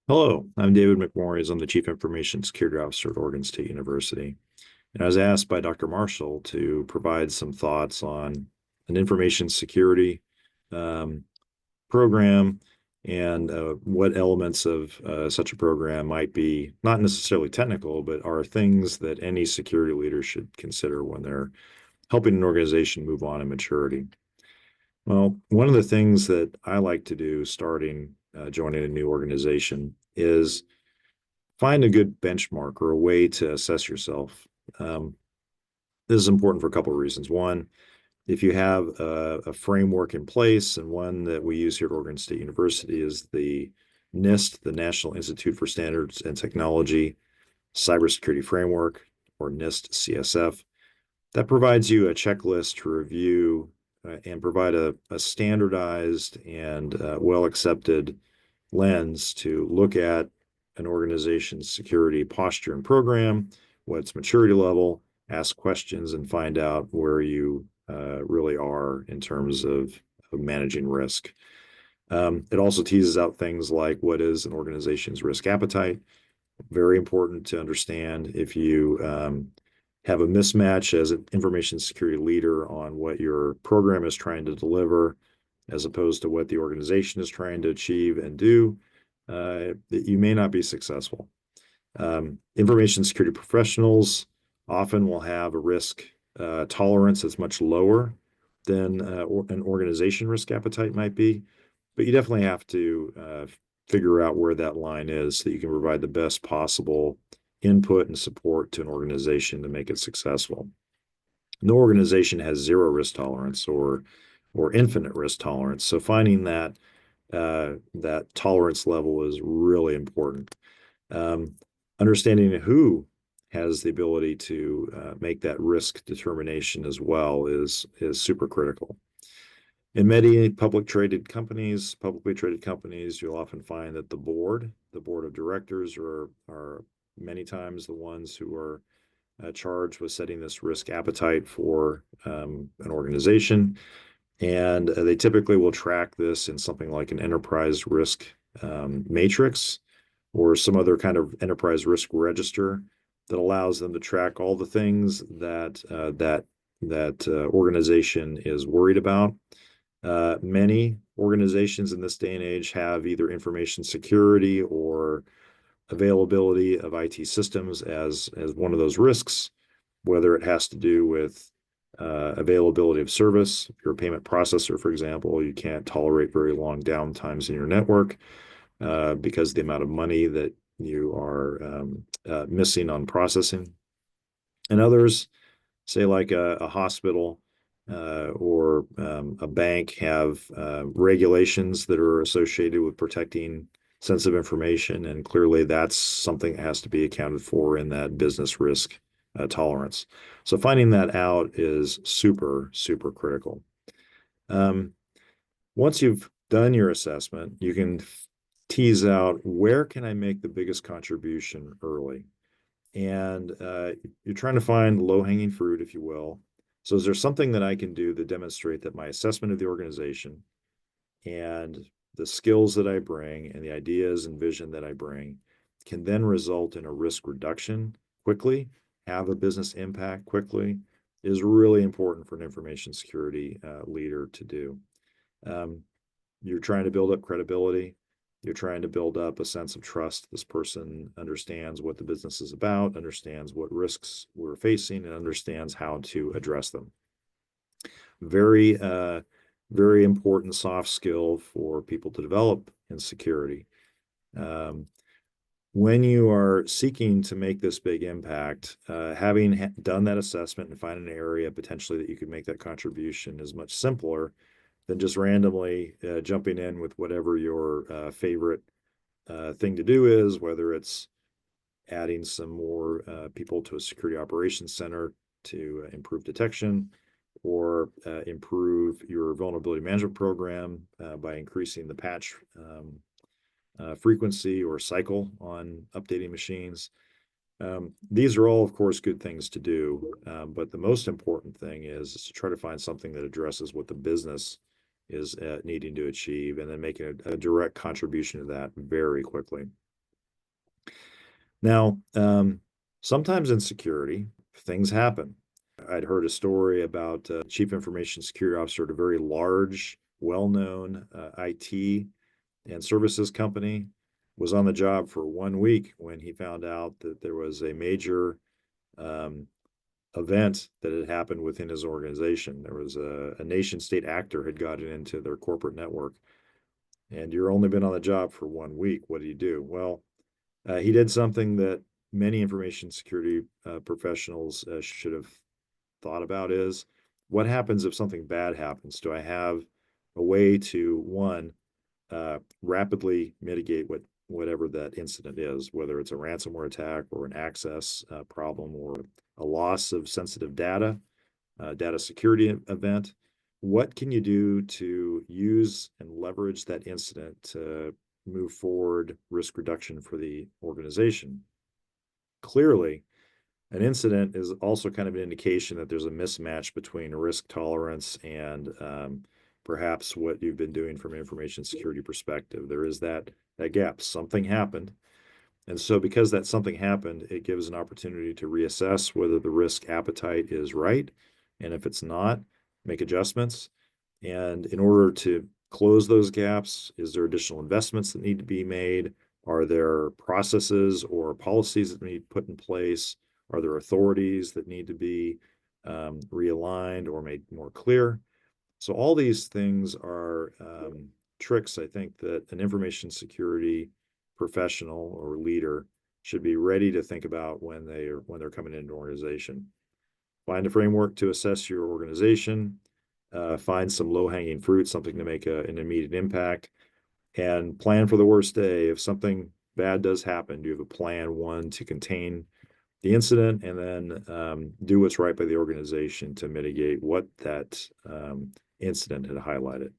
Hello, I'm David McMorries. I'm the Chief Information Security Officer at Oregon State University. And I was asked by Dr. Marshall to provide some thoughts on an information security um, program and what elements of such a program might be not necessarily technical, but are things that any security leader should consider when they're helping an organization move on in maturity. Well, one of the things that I like to do starting joining a new organization is find a good benchmark or a way to assess yourself. Um, this is important for a couple of reasons. One, if you have a framework in place, and one that we use here at Oregon State University is the NIST, the National Institute for Standards and Technology Cybersecurity Framework, or NIST CSF, that provides you a checklist to review and provide a standardized and well accepted lens to look at an organization's security posture and program, what's maturity level, ask questions, and find out where you really are in terms of managing risk. It also teases out things like what is an organization's risk appetite. Very important to understand if you have a mismatch as an information security leader on what your program is trying to deliver as opposed to what the organization is trying to achieve and do, that you may not be successful. Information security professionals often will have a risk tolerance that's much lower than an organization risk appetite might be, but you definitely have to figure out where that line is so that you can provide the best possible input and support to an organization to make it successful. No organization has zero risk tolerance or infinite risk tolerance. So finding that tolerance level is really important. Um, Understanding who has the ability to make that risk determination as well is super critical. In many publicly traded companies, you'll often find that the board of directors are many times the ones who are charged with setting this risk appetite for an organization. And they typically will track this in something like an enterprise risk matrix or some other kind of enterprise risk register that allows them to track all the things that organization is worried about. Many organizations in this day and age have either information security or availability of IT systems as one of those risks, whether it has to do with availability of service. If you're a payment processor, for example, you can't tolerate very long downtimes in your network because of the amount of money that you are missing on processing. And others, say like a hospital or a bank, have regulations that are associated with protecting sensitive information, and clearly that's something that has to be accounted for in that business risk tolerance. So finding that out is super, super critical. Um, Once you've done your assessment, you can tease out where can I make the biggest contribution early. And you're trying to find low-hanging fruit, if you will. So is there something that I can do to demonstrate that my assessment of the organization and the skills that I bring and the ideas and vision that I bring can then result in a risk reduction quickly, have a business impact quickly, is really important for an information security leader to do. Um, you're trying to build up credibility. You're trying to build up a sense of trust. This person understands what the business is about, understands what risks we're facing, and understands how to address them. Very, very important soft skill for people to develop in security. Um, when you are seeking to make this big impact, having done that assessment and find an area potentially that you could make that contribution is much simpler than just randomly jumping in with whatever your favorite thing to do is, whether it's adding some more people to a security operations center to improve detection or improve your vulnerability management program by increasing the patch frequency or cycle on updating machines. These are all, of course, good things to do, but the most important thing is to try to find something that addresses what the business is needing to achieve and then making a direct contribution to that very quickly. Now, sometimes in security, things happen. I'd heard a story about Chief Information Security Officer at a very large, well-known IT and services company was on the job for 1 week when he found out that there was a major um, event that had happened within his organization. There was a nation state actor had gotten into their corporate network, and you're only been on the job for 1 week. What do you do? Well, he did something that many information security professionals should have thought about is what happens if something bad happens? Do I have a way to, one, rapidly mitigate whatever that incident is, whether it's a ransomware attack or an access problem or a loss of sensitive data, data security event? What can you do to use and leverage that incident to move forward risk reduction for the organization? Clearly, an incident is also kind of an indication that there's a mismatch between risk tolerance and perhaps what you've been doing from an information security perspective. There is that gap. Something happened. And so because that something happened, it gives an opportunity to reassess whether the risk appetite is right. And if it's not, make adjustments. And in order to close those gaps, is there additional investments that need to be made? Are there processes or policies that need put in place? Are there authorities that need to be realigned or made more clear? So all these things are tricks, I think, that an information security professional or leader should be ready to think about when they're coming into an organization. Find a framework to assess your organization, find some low-hanging fruit, something to make an immediate impact, and plan for the worst day. If something bad does happen, do you have a plan, one, to contain the incident, and then do what's right by the organization to mitigate what that incident had highlighted.